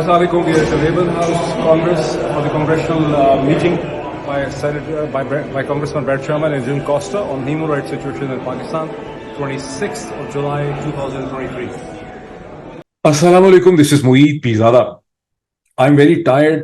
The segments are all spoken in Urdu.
Assalamualaikum. We are at the Raeburn House Congress for the congressional meeting by Congressman Brad Sherman and Jim Costa on the human rights situation in Pakistan, 26th of July 2023. Assalamualaikum. This is Mueed Pizada. I'm very tired.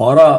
12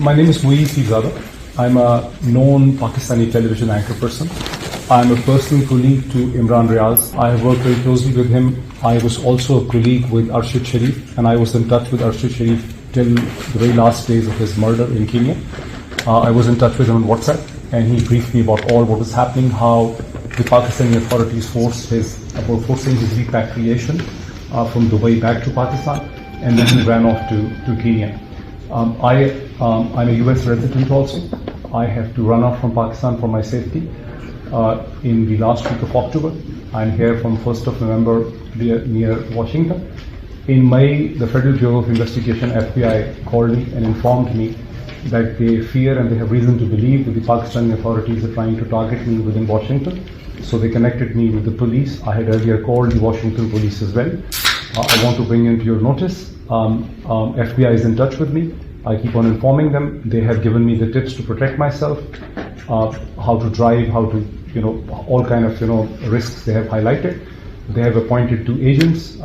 My name is Moeed Peezada. I'm a known Pakistani television anchor person. I'm a personal colleague to Imran Riaz. I have worked very closely with him. I was also a colleague with Arshad Sharif, and I was in touch with Arshad Sharif till the very last days of his murder in Kenya. I was in touch with him on WhatsApp, and he briefed me about all what was happening, how the Pakistani authorities forcing his repatriation from Dubai back to Pakistan, and then he ran off to Kenya. I'm a US resident also. I have to run off from Pakistan for my safety in the last week of October. I'm here from 1st of November near Washington. In May, the Federal Bureau of Investigation, FBI, called me and informed me that they fear and they have reason to believe that the Pakistani authorities are trying to target me within Washington. So they connected me with the police. I had earlier called the Washington police as well. I want to bring into your notice, FBI is in touch with me. I keep on informing them. They have given me the tips to protect myself, how to drive, how to, all kind of, risks they have highlighted. They have appointed 2 agents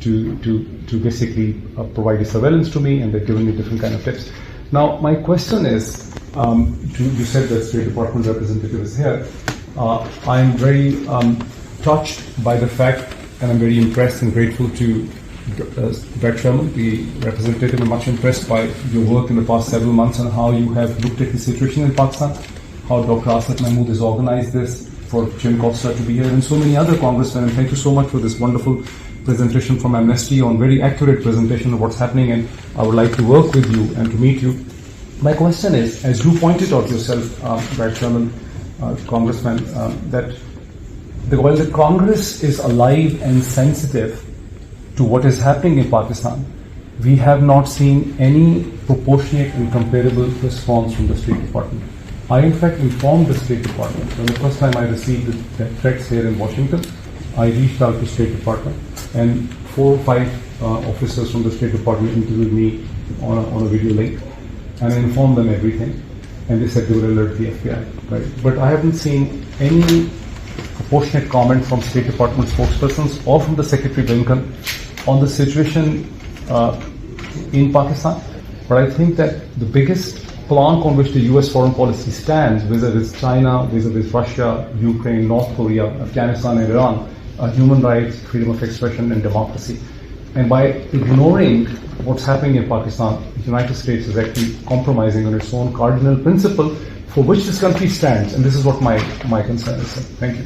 to basically provide a surveillance to me, and they've given me different kind of tips. Now, my question is, you said that State Department representative is here. I'm very touched by the fact, and I'm very impressed and grateful to Brad Sherman, the representative. I'm much impressed by your work in the past several months and how you have looked at the situation in Pakistan, how Dr. Asad Mahmood has organized this for Jim Costa to be here, and so many other congressmen. And thank you so much for this wonderful presentation from Amnesty, on very accurate presentation of what's happening, and I would like to work with you and to meet you. My question is, as you pointed out yourself, Brad Sherman, Congressman, that while the Congress is alive and sensitive to what is happening in Pakistan, we have not seen any proportionate and comparable response from the State Department. I in fact informed the State Department. When the first time I received the threats here in Washington, I reached out to State Department, and 4 or 5 officers from the State Department interviewed me on a video link, and I informed them everything, and they said they would alert the FBI. Right? But I haven't seen any proportionate comment from State Department spokespersons or from the Secretary Blinken on the situation in Pakistan. But I think that the biggest plank on which the US foreign policy stands vis-a-vis China, vis-a-vis Russia, Ukraine, North Korea, Afghanistan and Iran are human rights, freedom of expression and democracy. And by ignoring what's happening in Pakistan, the United States is actually compromising on its own cardinal principle for which this country stands. And this is what my concern is. Thank you.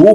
2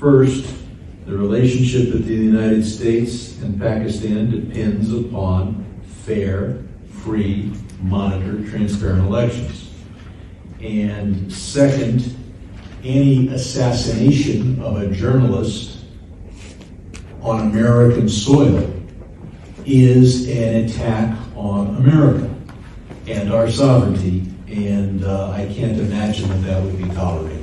First, the relationship between the United States and Pakistan depends upon fair, free, monitored, transparent elections. And second, any assassination of a journalist on American soil is an attack on America and our sovereignty, and I can't imagine that would be tolerated.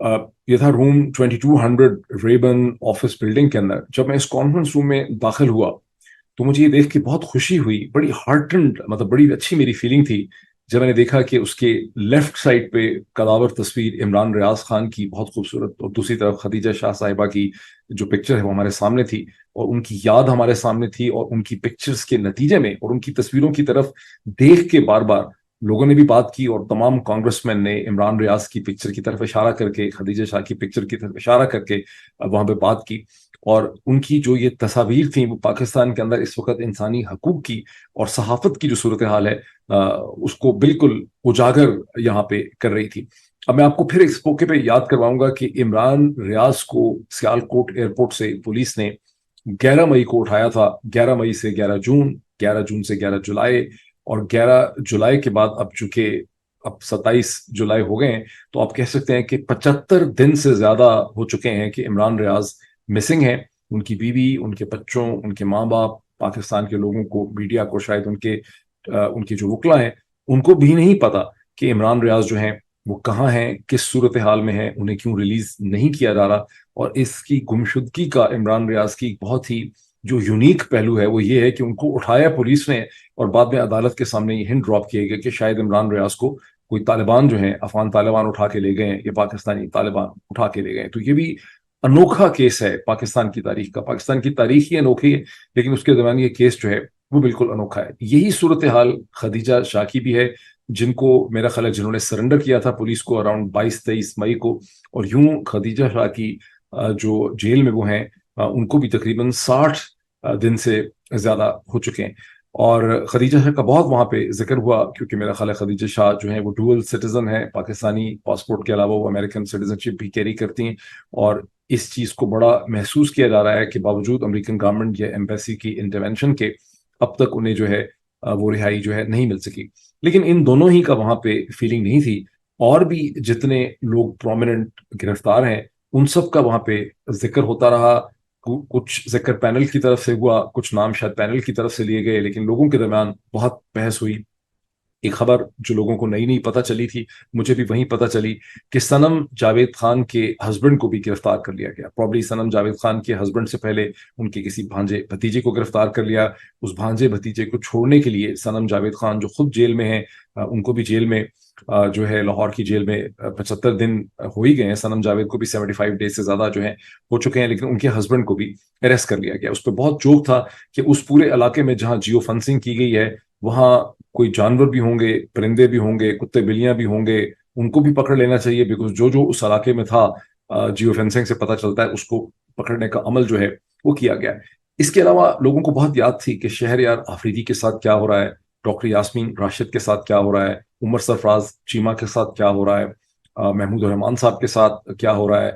یہ تھا روم 2200 ریبن آفس بلڈنگ کے اندر. جب میں اس کانفرنس روم میں داخل ہوا تو مجھے یہ دیکھ کے بہت خوشی ہوئی, بڑی ہارٹنڈ, مطلب بڑی اچھی میری فیلنگ تھی جب میں نے دیکھا کہ اس کے لیفٹ سائڈ پہ قداور تصویر عمران ریاض خان کی بہت خوبصورت, اور دوسری طرف خدیجہ شاہ صاحبہ کی جو پکچر ہے وہ ہمارے سامنے تھی, اور ان کی یاد ہمارے سامنے تھی, اور ان کی پکچرز کے نتیجے میں اور ان کی تصویروں کی طرف دیکھ کے بار بار لوگوں نے بھی بات کی, اور تمام کانگریس مین نے عمران ریاض کی پکچر کی طرف اشارہ کر کے, خدیجہ شاہ کی پکچر کی طرف اشارہ کر کے وہاں پہ بات کی. اور ان کی جو یہ تصاویر تھیں وہ پاکستان کے اندر اس وقت انسانی حقوق کی اور صحافت کی جو صورتحال ہے اس کو بالکل اجاگر یہاں پہ کر رہی تھی. اب میں آپ کو پھر اس موقع پہ یاد کرواؤں گا کہ عمران ریاض کو سیالکوٹ ایئرپورٹ سے پولیس نے 11 مئی کو اٹھایا تھا, 11 مئی سے 11 جون, 11 جون سے 11 جولائی, اور 11 جولائی کے بعد اب چونکہ اب 27 جولائی ہو گئے ہیں تو آپ کہہ سکتے ہیں کہ 75 دن سے زیادہ ہو چکے ہیں کہ عمران ریاض مسنگ ہیں. ان کی بیوی, ان کے بچوں, ان کے ماں باپ, پاکستان کے لوگوں کو, میڈیا کو, شاید ان کے جو وکلا ہیں ان کو بھی نہیں پتا کہ عمران ریاض جو ہیں وہ کہاں ہیں, کس صورتحال میں ہیں, انہیں کیوں ریلیز نہیں کیا جا رہا. اور اس کی گمشدگی کا عمران ریاض کی بہت ہی جو یونیک پہلو ہے وہ یہ ہے کہ ان کو اٹھایا پولیس نے, اور بعد میں عدالت کے سامنے یہ ہنٹ ڈراپ کیا گیا کہ شاید عمران ریاض کو کوئی طالبان جو ہیں, افغان طالبان اٹھا کے لے گئے ہیں, یا پاکستانی طالبان اٹھا کے لے گئے ہیں. تو یہ بھی انوکھا کیس ہے پاکستان کی تاریخ کا. پاکستان کی تاریخ ہی انوکھی ہے, لیکن اس کے درمیان یہ کیس جو ہے وہ بالکل انوکھا ہے. یہی صورتحال خدیجہ شاہ کی بھی ہے, جن کو میرا خیال ہے جنہوں نے سرنڈر کیا تھا پولیس کو اراؤنڈ 22-23 مئی کو, اور یوں خدیجہ شاہ کی جو جیل میں وہ ہیں ان کو بھی تقریباً 60 دن سے زیادہ ہو چکے ہیں. اور خدیجہ شاہ کا بہت وہاں پہ ذکر ہوا, کیونکہ میرا خیال ہے خدیجہ شاہ جو ہیں وہ ڈوئل سٹیزن ہیں, پاکستانی پاسپورٹ کے علاوہ وہ امریکن سٹیزن شپ بھی کیری کرتی ہیں, اور اس چیز کو بڑا محسوس کیا جا رہا ہے کہ باوجود امریکن گورنمنٹ یا ایمبیسی کی انٹرونشن کے اب تک انہیں جو ہے وہ رہائی جو ہے نہیں مل سکی. لیکن ان دونوں ہی کا وہاں پہ فیلنگ نہیں تھی, اور بھی جتنے لوگ پرومیننٹ گرفتار ہیں ان سب کا وہاں پہ ذکر ہوتا رہا. کچھ ذکر پینل کی طرف سے ہوا, کچھ نام شاید پینل کی طرف سے لیے گئے, لیکن لوگوں کے درمیان بہت بحث ہوئی. ایک خبر جو لوگوں کو نئی پتہ چلی تھی, مجھے بھی وہیں پتہ چلی, کہ صنم جاوید خان کے ہسبینڈ کو بھی گرفتار کر لیا گیا. پرابلی صنم جاوید خان کے ہسبینڈ سے پہلے ان کے کسی بھانجے بھتیجے کو گرفتار کر لیا. اس بھانجے بھتیجے کو چھوڑنے کے لیے صنم جاوید خان جو خود جیل میں ہیں, ان کو بھی جیل میں جو ہے لاہور کی جیل میں 75 دن ہو ہی گئے ہیں. صنم جاوید کو بھی 75 ڈیز سے زیادہ جو ہیں ہو چکے ہیں, لیکن ان کے ہسبینڈ کو بھی اریسٹ کر لیا گیا. اس پہ بہت جوک تھا کہ اس پورے علاقے میں جہاں جیو فنسنگ کی گئی ہے وہاں کوئی جانور بھی ہوں گے, پرندے بھی ہوں گے, کتے بلیاں بھی ہوں گے, ان کو بھی پکڑ لینا چاہیے, بیکاز جو اس علاقے میں تھا جیو فینسنگ سے پتہ چلتا ہے اس کو پکڑنے کا عمل جو ہے وہ کیا گیا. اس کے علاوہ لوگوں کو بہت یاد تھی کہ شہریار آفریدی کے ساتھ کیا ہو رہا ہے, ڈاکٹر یاسمین راشد کے ساتھ کیا ہو رہا ہے, عمر سرفراز چیمہ کے ساتھ کیا ہو رہا ہے, محمود الرحمان صاحب کے ساتھ کیا ہو رہا ہے,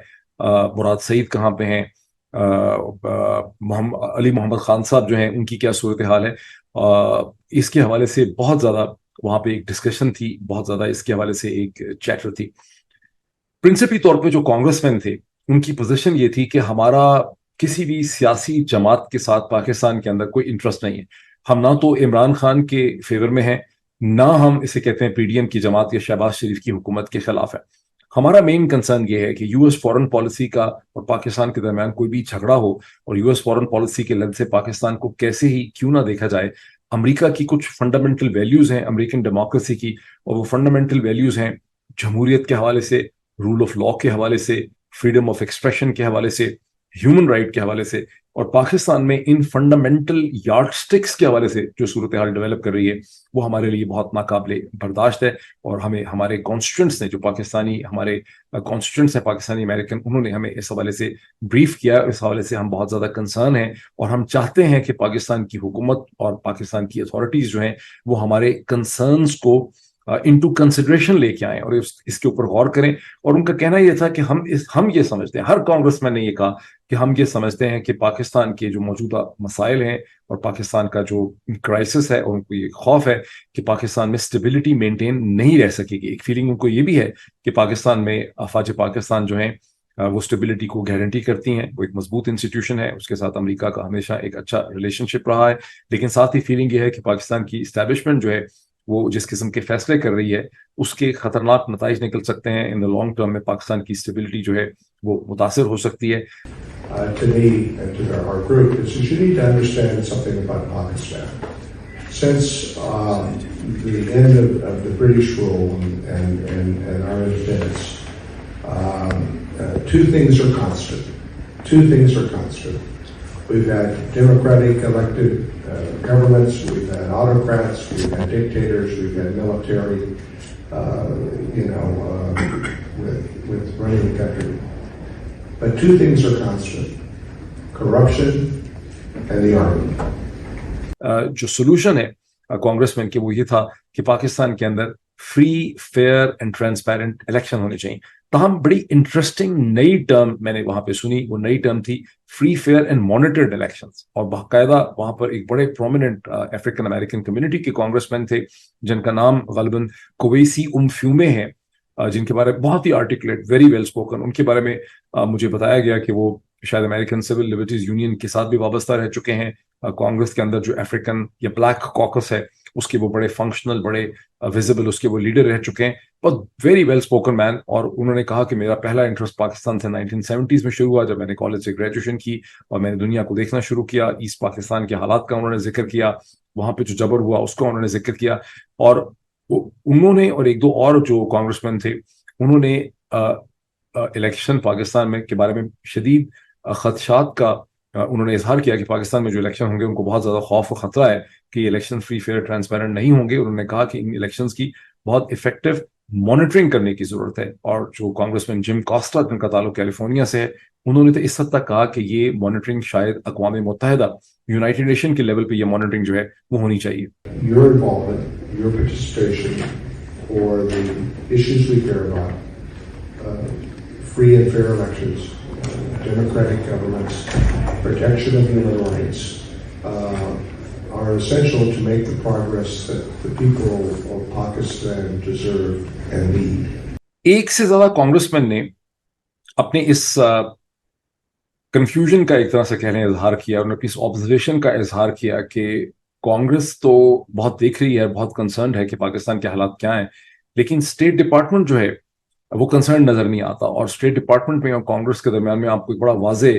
مراد سعید کہاں پہ ہیں, علی محمد خان صاحب جو ہیں ان کی کیا صورتحال ہے. اس کے حوالے سے بہت زیادہ وہاں پہ ایک ڈسکشن تھی, بہت زیادہ اس کے حوالے سے ایک چیٹر تھی. پرنسپلی طور پہ جو کانگریس مین تھے ان کی پوزیشن یہ تھی کہ ہمارا کسی بھی سیاسی جماعت کے ساتھ پاکستان کے اندر کوئی انٹرسٹ نہیں ہے. ہم نہ تو عمران خان کے فیور میں ہیں, نہ ہم اسے کہتے ہیں پی ڈی ایم کی جماعت یا شہباز شریف کی حکومت کے خلاف ہے. ہمارا مین کنسرن یہ ہے کہ یو ایس فورن پالیسی کا اور پاکستان کے درمیان کوئی بھی جھگڑا ہو, اور یو ایس فورن پالیسی کے لحاظ سے پاکستان کو کیسے ہی کیوں نہ دیکھا جائے. امریکہ کی کچھ فنڈامنٹل ویلیوز ہیں امریکن ڈیموکریسی کی, اور وہ فنڈامنٹل ویلیوز ہیں جمہوریت کے حوالے سے, رول آف لا کے حوالے سے, فریڈم آف ایکسپریشن کے حوالے سے, ہیومن رائٹ کے حوالے سے. اور پاکستان میں ان فنڈامنٹل یارڈ سٹکس کے حوالے سے جو صورتحال ڈیولپ کر رہی ہے وہ ہمارے لیے بہت ناقابل برداشت ہے. اور ہمیں ہمارے کانسٹیٹوئنٹس نے, جو پاکستانی ہمارے کانسٹیٹوئنٹس ہیں پاکستانی امریکن, انہوں نے ہمیں اس حوالے سے بریف کیا. اس حوالے سے ہم بہت زیادہ کنسرن ہیں, اور ہم چاہتے ہیں کہ پاکستان کی حکومت اور پاکستان کی اتھارٹیز جو ہیں وہ ہمارے کنسرنس کو انٹو کنسیڈریشن لے کے آئیں اور اس کے اوپر غور کریں. اور ان کا کہنا یہ تھا کہ ہم یہ سمجھتے ہیں, ہر کانگریس مین نے یہ کہا کہ ہم یہ سمجھتے ہیں کہ پاکستان کے جو موجودہ مسائل ہیں اور پاکستان کا جو کرائسس ہے, اور ان کو یہ خوف ہے کہ پاکستان میں اسٹیبلٹی مینٹین نہیں رہ سکے گی. ایک فیلنگ ان کو یہ بھی ہے کہ پاکستان میں افواج پاکستان جو ہیں وہ اسٹیبلٹی کو گارنٹی کرتی ہیں, وہ ایک مضبوط انسٹیٹیوشن ہے, اس کے ساتھ امریکہ کا ہمیشہ ایک اچھا ریلیشن شپ رہا ہے. لیکن ساتھ ہی فیلنگ یہ ہے کہ پاکستان کی اسٹیبلشمنٹ جو ہے وہ جس قسم کے فیصلے کر رہی ہے اس کے خطرناک نتائج نکل سکتے ہیں. ان دا لانگ ٹرم میں پاکستان کی اسٹیبلٹی جو ہے وہ متاثر ہو سکتی ہے. To me and to our group is that you need to understand something about Pakistan. Since the end of the British rule and our independence, two things are constant. We've had democratic elected governments, we've had autocrats, we've had dictators, we've had military, with running the country. But two things are constant: corruption and the army. جو سولوشن ہے کانگریس مین کے وہ یہ تھا کہ پاکستان کے اندر free fair and transparent election ہونے چاہیے. تاہم بڑی انٹرسٹنگ نئی ٹرم میں نے وہاں پہ سنی. وہ نئی ٹرم تھی free fair and monitored elections, اور باقاعدہ وہاں پر ایک بڑے پرومیننٹ افریقن امریکن کمیونٹی کے کانگریس مین تھے جن کا نام غالباً کویسی فیومے ہے, جن کے بارے میں بہت ہی آرٹیکولیٹ, ویری ویل اسپوکن. ان کے بارے میں مجھے بتایا گیا کہ وہ شاید امریکن سول لبرٹیز یونین کے ساتھ بھی وابستہ رہ چکے ہیں. کانگریس کے اندر جو افریقن یا بلیک کاکس ہے اس کے وہ بڑے فنکشنل, بڑے ویزیبل اس کے وہ لیڈر رہ چکے ہیں. بہت ویری ویل اسپوکن مین. اور انہوں نے کہا کہ میرا پہلا انٹرسٹ پاکستان سے 1970s میں شروع ہوا, جب میں نے کالج سے گریجویشن کی اور میں نے دنیا کو دیکھنا شروع کیا. ایسٹ پاکستان کے حالات کا انہوں نے ذکر کیا, وہاں پہ جو جبر ہوا اس کا انہوں نے ذکر کیا. اور انہوں نے اور ایک دو اور جو کانگریس مین تھے انہوں نے الیکشن پاکستان میں کے بارے میں شدید خدشات کا انہوں نے اظہار کیا کہ پاکستان میں جو الیکشن ہوں گے ان کو بہت زیادہ خوف و خطرہ ہے کہ یہ الیکشن فری فیئر ٹرانسپیرنٹ نہیں ہوں گے. انہوں نے کہا کہ ان الیکشنز کی بہت افیکٹو مانیٹرنگ کرنے کی ضرورت ہے. اور جو کانگریس مین جم کاسٹا جن کا تعلق کیلیفورنیا سے ہے, انہوں نے تو اس حد تک کہا کہ یہ مانیٹرنگ شاید اقوام متحدہ یونائٹڈ نیشن کے لیول پہ یہ مانیٹرنگ جو ہے وہ ہونی چاہیے. Your involvement, your participation for the issues we care about, free and fair elections, democratic governments, protection of human rights, are essential to make the progress that the people of Pakistan deserve and need. ایک سے زیادہ کانگریس مین نے اپنے اس کنفیوژن کا ایک طرح سے کہنے اظہار کیا, اور اپنی اس آبزرویشن کا اظہار کیا کہ کانگریس تو بہت دیکھ رہی ہے, بہت کنسرنڈ ہے کہ پاکستان کے حالات کیا ہیں, لیکن اسٹیٹ ڈپارٹمنٹ جو ہے وہ کنسرن نظر نہیں آتا. اور اسٹیٹ ڈپارٹمنٹ میں اور کانگریس کے درمیان میں آپ کو ایک بڑا واضح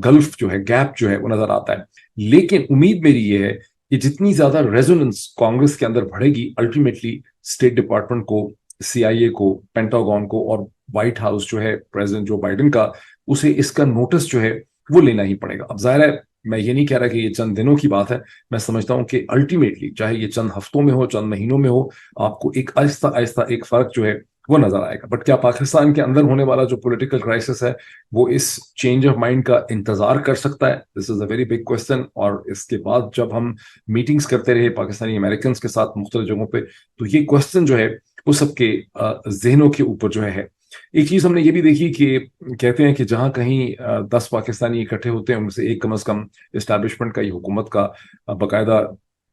گلف جو ہے, گیپ جو ہے وہ نظر آتا ہے. لیکن امید میری یہ ہے کہ جتنی زیادہ ریزوننس کانگریس کے اندر بڑھے گی, الٹیمیٹلی اسٹیٹ ڈپارٹمنٹ کو, CIA کو, پینٹاگون کو اور وائٹ ہاؤس جو ہے پریزیڈنٹ جو بائیڈن کا, اسے اس کا نوٹس جو ہے وہ لینا ہی پڑے گا. اب ظاہر ہے میں یہ نہیں کہہ رہا کہ یہ چند دنوں کی بات ہے, میں سمجھتا ہوں کہ الٹیمیٹلی چاہے یہ چند ہفتوں میں ہو, چند مہینوں میں ہو, آپ کو ایک آہستہ آہستہ ایک فرق جو ہے وہ نظر آئے گا. بٹ کیا پاکستان کے اندر ہونے والا جو پولیٹیکل کرائسس ہے وہ اس چینج آف مائنڈ کا انتظار کر سکتا ہے؟ دس از اے ویری بگ کوشچن. اور اس کے بعد جب ہم میٹنگز کرتے رہے پاکستانی امریکنس کے ساتھ مختلف جگہوں پہ, تو یہ کوشچن جو ہے وہ سب کے ذہنوں کے اوپر جو ہے. ایک چیز ہم نے یہ بھی دیکھی کہ کہتے ہیں کہ جہاں کہیں 10 پاکستانی اکٹھے ہوتے ہیں ان سے ایک کم از کم اسٹیبلشمنٹ کا, یہ حکومت کا باقاعدہ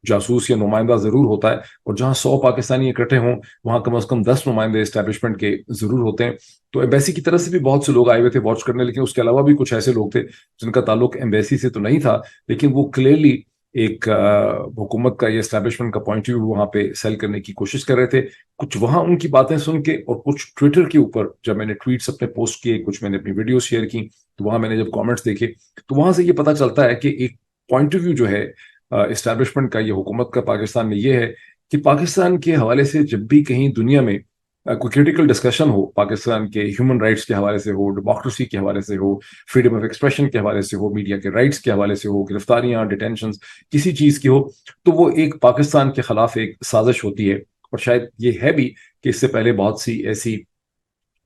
جاسوس یا نمائندہ ضرور ہوتا ہے, اور جہاں 100 پاکستانی اکٹھے ہوں وہاں کم از کم 10 نمائندے اسٹیبلشمنٹ کے ضرور ہوتے ہیں. تو ایمبیسی کی طرف سے بھی بہت سے لوگ آئے ہوئے تھے واچ کرنے, لیکن اس کے علاوہ بھی کچھ ایسے لوگ تھے جن کا تعلق ایمبیسی سے تو نہیں تھا, لیکن وہ کلیئرلی ایک حکومت کا یا اسٹیبلشمنٹ کا پوائنٹ آف ویو وہاں پہ سیل کرنے کی کوشش کر رہے تھے. کچھ وہاں ان کی باتیں سن کے اور کچھ ٹویٹر کے اوپر جب میں نے ٹویٹس اپنے پوسٹ کیے, کچھ میں نے اپنی ویڈیو شیئر کی, تو وہاں میں نے جب کامنٹس دیکھے تو وہاں سے یہ پتہ چلتا ہے کہ ایک پوائنٹ آف ویو جو ہے اسٹیبلشمنٹ کا, یہ حکومت کا پاکستان میں, یہ ہے کہ پاکستان کے حوالے سے جب بھی کہیں دنیا میں کوئی کریٹیکل ڈسکشن ہو, پاکستان کے ہیومن رائٹس کے حوالے سے ہو, ڈیموکریسی کے حوالے سے ہو, فریڈم آف ایکسپریشن کے حوالے سے ہو, میڈیا کے رائٹس کے حوالے سے ہو, گرفتاریاں, ڈیٹینشنز, کسی چیز کی ہو, تو وہ ایک پاکستان کے خلاف ایک سازش ہوتی ہے. اور شاید یہ ہے بھی کہ اس سے پہلے بہت سی ایسی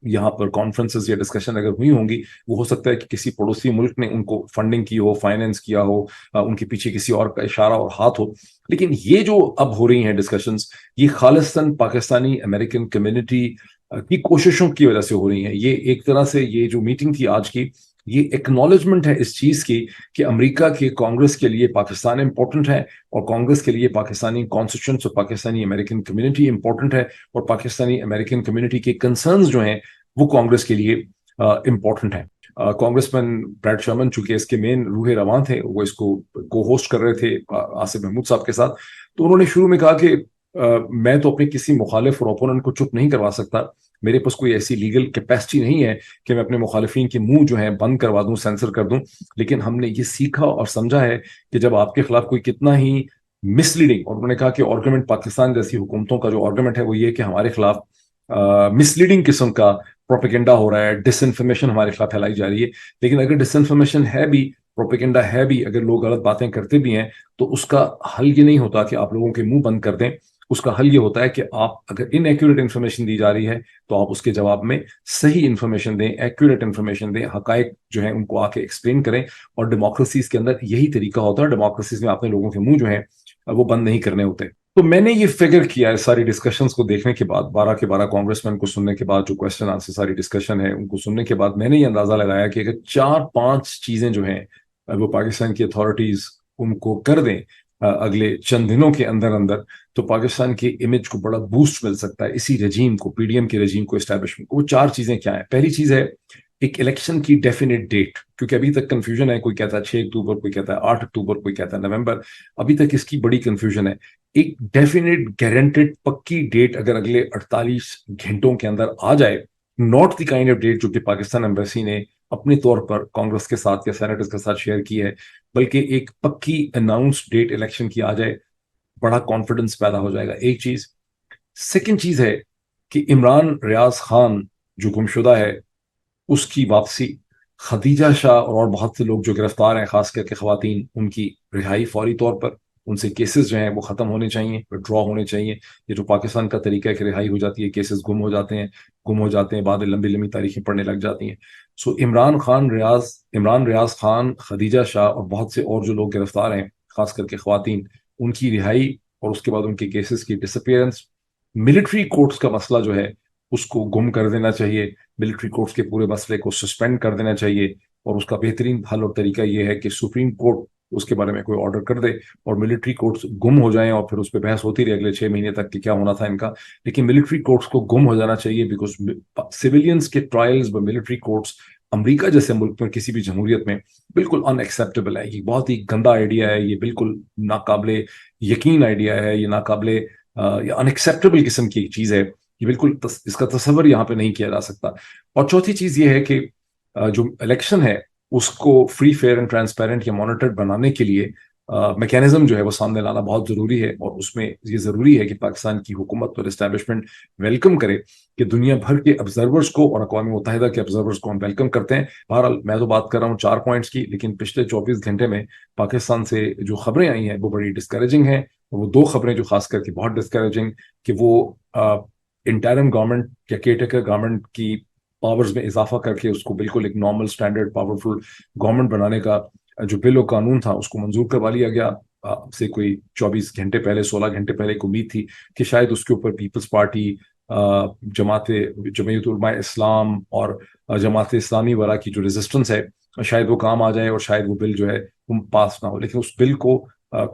یہاں پر کانفرنسز یا ڈسکشن اگر ہوئی ہوں گی, وہ ہو سکتا ہے کہ کسی پڑوسی ملک نے ان کو فنڈنگ کی ہو, فائنینس کیا ہو, ان کے پیچھے کسی اور کا اشارہ اور ہاتھ ہو. لیکن یہ جو اب ہو رہی ہیں ڈسکشنز, یہ خالصتاً پاکستانی امریکن کمیونٹی کی کوششوں کی وجہ سے ہو رہی ہیں. یہ ایک طرح سے یہ جو میٹنگ تھی آج کی, یہ ایکنالجمنٹ ہے اس چیز کی کہ امریکہ کے کانگریس کے لیے پاکستان امپورٹنٹ ہے, اور کانگریس کے لیے پاکستانی کانسٹیٹیوئنٹس اور پاکستانی امریکن کمیونٹی امپورٹنٹ ہے, اور پاکستانی امریکن کمیونٹی کے کنسرنز جو ہیں وہ کانگریس کے لیے امپورٹنٹ ہیں. کانگریس مین بریڈ شرمن چونکہ اس کے مین روح رواں تھے, وہ اس کو کو ہوسٹ کر رہے تھے آصف محمود صاحب کے ساتھ, تو انہوں نے شروع میں کہا کہ میں تو اپنے کسی مخالف اور اوپوننٹ کو چپ نہیں کروا سکتا. میرے پاس کوئی ایسی لیگل کیپیسٹی نہیں ہے کہ میں اپنے مخالفین کے منہ جو ہیں بند کروا دوں, سینسر کر دوں. لیکن ہم نے یہ سیکھا اور سمجھا ہے کہ جب آپ کے خلاف کوئی کتنا ہی مس لیڈنگ, اور انہوں نے کہا کہ آرگومنٹ پاکستان جیسی حکومتوں کا جو آرگومنٹ ہے وہ یہ کہ ہمارے خلاف مس لیڈنگ قسم کا پروپیگنڈا ہو رہا ہے, ڈس انفارمیشن ہمارے خلاف پھیلائی جا رہی ہے. لیکن اگر ڈس انفارمیشن ہے بھی, پروپیگنڈا ہے بھی, اگر لوگ غلط باتیں کرتے بھی ہیں, تو اس کا حل یہ نہیں ہوتا کہ آپ لوگوں کے منہ بند کر دیں. اس کا حل یہ ہوتا ہے کہ آپ اگر ان ایکوریٹ انفارمیشن دی جا رہی ہے تو آپ اس کے جواب میں صحیح انفارمیشن دیں, ایکوریٹ انفارمیشن دیں, حقائق جو ہیں ان کو آ کے ایکسپلین کریں. اور ڈیموکریسیز کے اندر یہی طریقہ ہوتا ہے. ڈیموکریسیز میں آپ نے لوگوں کے منہ جو ہیں وہ بند نہیں کرنے ہوتے. تو میں نے یہ فگر کیا ہے ساری ڈسکشنز کو دیکھنے کے بعد, 12 کے 12 کانگریس مین کو سننے کے بعد, جو کوشچن آنسر ساری ڈسکشن ہے ان کو سننے کے بعد, میں نے یہ اندازہ لگایا کہ اگر 4-5 چیزیں جو ہیں وہ پاکستان کی اتھارٹیز ان کو کر دیں اگلے چند دنوں کے اندر اندر, تو پاکستان کی امیج کو بڑا بوسٹ مل سکتا ہے, اسی رجیم کو, پی ڈی ایم کے رجیم کو, اسٹیبلشمنٹ کو. وہ 4 چیزیں کیا ہیں؟ پہلی چیز ہے ایک الیکشن کی ڈیفینیٹ ڈیٹ, کیونکہ ابھی تک کنفیوژن ہے, کوئی کہتا ہے 6 اکتوبر, کوئی کہتا ہے 8 اکتوبر, کوئی کہتا ہے نومبر. ابھی تک اس کی بڑی کنفیوژن ہے. ایک ڈیفینیٹ گارنٹیڈ پکی ڈیٹ اگر اگلے 48 گھنٹوں کے اندر آ جائے, not the kind of date جو کہ پاکستان ایمبیسی نے اپنے طور پر کانگریس کے ساتھ یا سینیٹرز کے ساتھ شیئر کی ہے, بلکہ ایک پکی اناؤنس ڈیٹ الیکشن کی آ جائے, بڑا کانفیڈنس پیدا ہو جائے گا. ایک چیز. سیکنڈ چیز ہے کہ عمران ریاض خان جو گمشدہ ہے اس کی واپسی, خدیجہ شاہ اور بہت سے لوگ جو گرفتار ہیں, خاص کر کے خواتین, ان کی رہائی فوری طور پر. ان سے کیسز جو ہیں وہ ختم ہونے چاہیے, ڈرا ہونے چاہیے. یہ جو پاکستان کا طریقہ ہے کہ رہائی ہو جاتی ہے, کیسز گم ہو جاتے ہیں, بعد لمبی لمبی تاریخیں پڑھنے لگ جاتی ہیں. سو عمران ریاض خان, خدیجہ شاہ اور بہت سے اور جو لوگ گرفتار ہیں, خاص کر کے خواتین, ان کی رہائی اور اس کے بعد ان کے کیسز کی ڈسپیئرنس. ملٹری کورٹس کا مسئلہ جو ہے اس کو گم کر دینا چاہیے, ملٹری کورٹس کے پورے مسئلے کو سسپینڈ کر دینا چاہیے. اور اس کا بہترین حل اور طریقہ یہ ہے کہ سپریم کورٹ اس کے بارے میں کوئی آرڈر کر دے اور ملٹری کورٹس گم ہو جائیں, اور پھر اس پہ بحث ہوتی رہے اگلے 6 مہینے تک کہ کیا ہونا تھا ان کا. لیکن ملٹری کورٹس کو گم ہو جانا چاہیے, بیکاز سویلینز کے ٹرائلز ب ملٹری کورٹس امریکہ جیسے ملک میں, کسی بھی جمہوریت میں, بالکل ان ایکسیپٹیبل ہے. یہ بہت ہی گندا آئیڈیا ہے, یہ بالکل ناقابل یقین آئیڈیا ہے, یہ ناقابل یا ان ایکسیپٹیبل قسم کی ایک چیز ہے. یہ بالکل اس کا تصور یہاں پہ نہیں کیا جا سکتا. اور چوتھی چیز یہ ہے کہ جو الیکشن ہے اس کو فری, فیئر اینڈ ٹرانسپیرنٹ یا مانیٹرڈ بنانے کے لیے میکینزم جو ہے وہ سامنے لانا بہت ضروری ہے. اور اس میں یہ ضروری ہے کہ پاکستان کی حکومت اور اسٹیبلشمنٹ ویلکم کرے کہ دنیا بھر کے آبزرورز کو, اور اقوام متحدہ کے آبزرورز کو ہم ویلکم کرتے ہیں. بہرحال میں تو بات کر رہا ہوں 4 پوائنٹس کی, لیکن پچھلے 24 گھنٹے میں پاکستان سے جو خبریں آئی ہیں وہ بڑی ڈسکریجنگ ہیں. وہ 2 خبریں جو خاص کر کے بہت ڈسکریجنگ, کہ وہ انٹرم گورنمنٹ یا کیئر ٹیکر گورنمنٹ کی پاورز میں اضافہ کر کے اس کو بالکل ایک نارمل اسٹینڈرڈ پاورفل گورنمنٹ بنانے کا جو بل و قانون تھا اس کو منظور کروا لیا گیا. سے کوئی 24 گھنٹے پہلے, 16 گھنٹے پہلے ایک امید تھی کہ شاید اس کے اوپر پیپلز پارٹی, جمعیت علماء اسلام اور جماعت اسلامی والا کی جو ریزسٹنس ہے شاید وہ کام آ جائے اور شاید وہ بل جو ہے وہ پاس نہ ہو. لیکن اس بل کو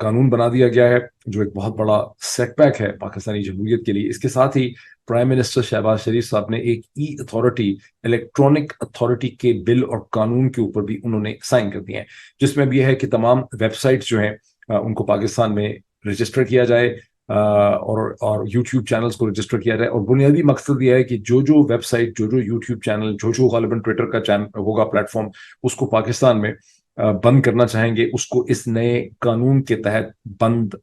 قانون بنا دیا گیا ہے, جو ایک بہت بڑا سیٹ بیک ہے پاکستانی جمہوریت کے لیے. اس کے ساتھ ہی پرائم منسٹر شہباز شریف صاحب نے ایک ای اتھارٹی, الیکٹرانک اتھارٹی کے بل اور قانون کے اوپر بھی انہوں نے سائن کر دیے ہیں, جس میں بھی یہ ہے کہ تمام ویب سائٹس جو ہیں ان کو پاکستان میں رجسٹر کیا جائے اور یوٹیوب چینلز کو رجسٹر کیا جائے. اور بنیادی مقصد یہ ہے کہ جو ویب سائٹ, جو یوٹیوب چینل, جو غالباً ٹویٹر کا چینل ہوگا پلیٹ فارم, اس کو پاکستان میں بند کرنا چاہیں گے, اس کو اس نئے قانون کے تحت بند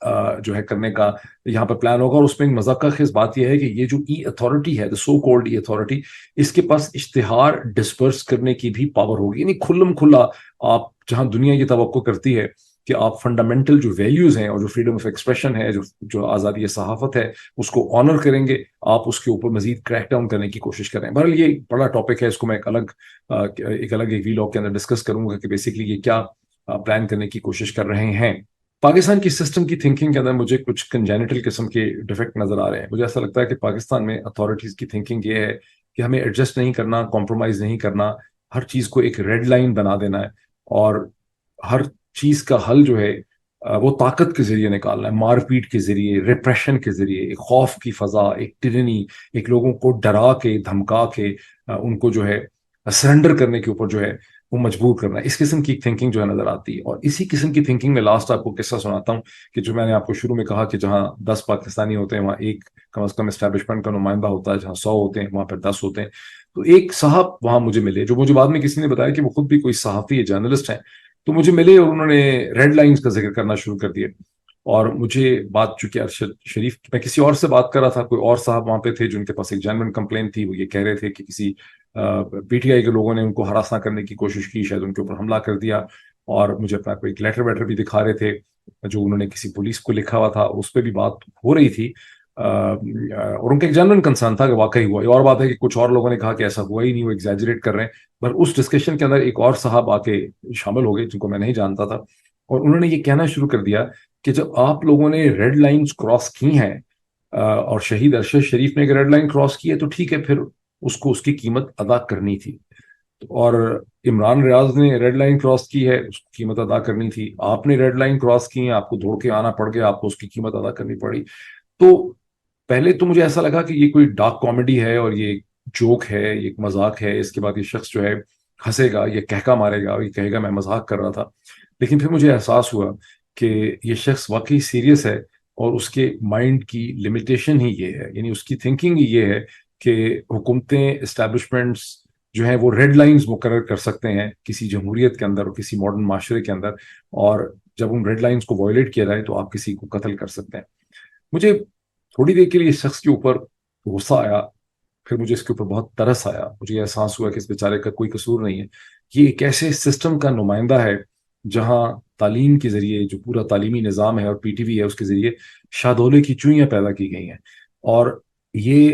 جو ہے کرنے کا یہاں پر پلان ہوگا. اور اس میں ایک مذاقہ خیز بات یہ ہے کہ یہ جو ای اتھارٹی ہے, سو کولڈ ای اتھارٹی, اس کے پاس اشتہار ڈسپرس کرنے کی بھی پاور ہوگی. یعنی کھلم کھلا آپ جہاں دنیا یہ توقع کرتی ہے کہ آپ فنڈامنٹل جو ویلیوز ہیں اور جو فریڈم آف ایکسپریشن ہے, جو آزادی صحافت ہے, اس کو آنر کریں گے, آپ اس کے اوپر مزید کریک ڈاؤن کرنے کی کوشش کریں. بہرحال یہ بڑا ٹاپک ہے, اس کو میں ایک الگ ویلاگ کے اندر ڈسکس کروں گا کہ بیسکلی یہ کیا پلان کرنے کی کوشش کر رہے ہیں. پاکستان کی سسٹم کی تھنکنگ کے اندر مجھے کچھ کنجینٹل قسم کے ڈیفیکٹ نظر آ رہے ہیں. مجھے ایسا لگتا ہے کہ پاکستان میں اتھارٹیز کی تھنکنگ یہ ہے کہ ہمیں ایڈجسٹ نہیں کرنا, کمپرومائز نہیں کرنا, ہر چیز کو ایک ریڈ لائن بنا دینا ہے, اور ہر چیز کا حل جو ہے وہ طاقت کے ذریعے نکالنا ہے, مار پیٹ کے ذریعے, ریپریشن کے ذریعے, ایک خوف کی فضا, ایک ٹرنی, ایک لوگوں کو ڈرا کے دھمکا کے ان کو جو ہے سرنڈر کرنے کے اوپر جو ہے وہ مجبور کرنا ہے. اس قسم کی تھنکنگ جو ہے نظر آتی ہے. اور اسی قسم کی تھنکنگ میں لاسٹ آپ کو قصہ سناتا ہوں کہ جو میں نے آپ کو شروع میں کہا کہ جہاں 10 پاکستانی ہوتے ہیں وہاں ایک کم از کم اسٹیبلشمنٹ کا نمائندہ ہوتا ہے, جہاں 100 ہوتے ہیں وہاں پہ 10 ہوتے ہیں. تو ایک صاحب وہاں مجھے ملے, جو مجھے بعد میں کسی نے بتایا کہ وہ خود بھی کوئی صحافی ہے, جرنلسٹ ہیں. تو مجھے ملے اور انہوں نے ریڈ لائنز کا ذکر کرنا شروع کر دیا. اور مجھے بات, چونکہ ارشد شریف, میں کسی اور سے بات کر رہا تھا, کوئی اور صاحب وہاں پہ تھے جن کے پاس ایک جینوئن کمپلین تھی. وہ یہ کہہ رہے تھے کہ کسی پی ٹی آئی کے لوگوں نے ان کو ہراساں کرنے کی کوشش کی, شاید ان کے اوپر حملہ کر دیا. اور مجھے اپنا کوئی لیٹر ویٹر بھی دکھا رہے تھے جو انہوں نے کسی پولیس کو لکھا ہوا تھا, اس پہ بھی بات ہو رہی تھی. اور ان کا ایک جنرل کنسرن تھا کہ واقعی ہوا. یہ اور بات ہے کہ کچھ اور لوگوں نے کہا کہ ایسا ہوا ہی نہیں, وہ ایگزیجریٹ کر رہے ہیں. پر اس ڈسکشن کے اندر ایک اور صاحب آ کے شامل ہو گئے جن کو میں نہیں جانتا تھا, اور انہوں نے یہ کہنا شروع کر دیا کہ جب آپ لوگوں نے ریڈ لائنز کراس کی ہیں, اور شہید ارشد شریف نے ایک ریڈ لائن کراس کی ہے, تو ٹھیک ہے, پھر اس کو اس کی قیمت ادا کرنی تھی. اور عمران ریاض نے ریڈ لائن کراس کی ہے, اس کی قیمت ادا کرنی تھی. آپ نے ریڈ لائن کراس کی ہے, آپ کو دوڑ کے آنا پڑ گیا, آپ کو اس کی قیمت ادا کرنی پڑی. تو پہلے تو مجھے ایسا لگا کہ یہ کوئی ڈارک کامیڈی ہے اور یہ جوک ہے, یہ ایک مذاق ہے. اس کے بعد یہ شخص جو ہے ہنسے گا, یہ کہکا مارے گا, یہ کہے گا میں مذاق کر رہا تھا. لیکن پھر مجھے احساس ہوا کہ یہ شخص واقعی سیریس ہے, اور اس کے مائنڈ کی لمیٹیشن ہی یہ ہے, یعنی اس کی تھنکنگ ہی یہ ہے کہ حکومتیں, اسٹیبلشمنٹس جو ہیں وہ ریڈ لائنز مقرر کر سکتے ہیں کسی جمہوریت کے اندر اور کسی ماڈرن معاشرے کے اندر, اور جب ان ریڈ لائنز کو وائلیٹ کیا جائے تو آپ کسی کو قتل کر سکتے ہیں. مجھے تھوڑی دیر کے لیے اس شخص کے اوپر غصہ آیا, پھر مجھے اس کے اوپر بہت ترس آیا. مجھے احساس ہوا کہ اس بیچارے کا کوئی قصور نہیں ہے. یہ ایک ایسے سسٹم کا نمائندہ ہے جہاں تعلیم کے ذریعے, جو پورا تعلیمی نظام ہے اور پی ٹی وی ہے اس کے ذریعے شادولے کی چوئیاں پیدا کی گئی ہیں. اور یہ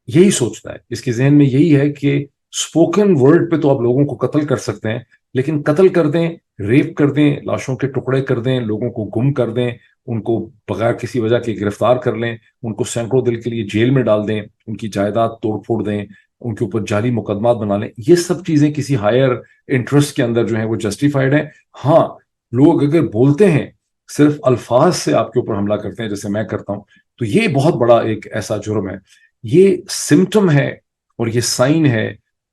یہی سوچتا ہے, اس کے ذہن میں یہی ہے کہ اسپوکن ورڈ پہ تو آپ لوگوں کو قتل کر سکتے ہیں, لیکن قتل کر دیں, ریپ کر دیں, لاشوں کے ٹکڑے کر دیں, لوگوں کو گم کر دیں, ان کو بغیر کسی وجہ کے گرفتار کر لیں, ان کو سینکڑوں دن کے لیے جیل میں ڈال دیں, ان کی جائیداد توڑ پھوڑ دیں, ان کے اوپر جعلی مقدمات بنا لیں, یہ سب چیزیں کسی ہائر انٹرسٹ کے اندر جو ہیں وہ جسٹیفائڈ ہیں. ہاں, لوگ اگر بولتے ہیں, صرف الفاظ سے آپ کے اوپر حملہ کرتے ہیں جیسے میں کرتا ہوں, تو یہ بہت بڑا ایک ایسا جرم ہے. یہ سمٹم ہے اور یہ سائن ہے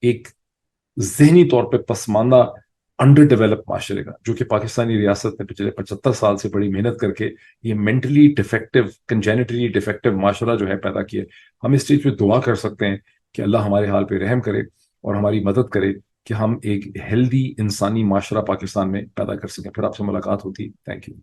ایک ذہنی طور پہ پسماندہ انڈر ڈیولپ معاشرے کا, جو کہ پاکستانی ریاست نے پچھلے 75 سال سے بڑی محنت کر کے یہ مینٹلی ڈیفیکٹو, کنجینٹلی ڈیفیکٹو معاشرہ جو ہے پیدا کیا. ہم اس اسٹیج پہ دعا کر سکتے ہیں کہ اللہ ہمارے حال پہ رحم کرے اور ہماری مدد کرے کہ ہم ایک ہیلدی انسانی معاشرہ پاکستان میں پیدا کر سکیں. پھر آپ سے ملاقات ہوتی. Thank you.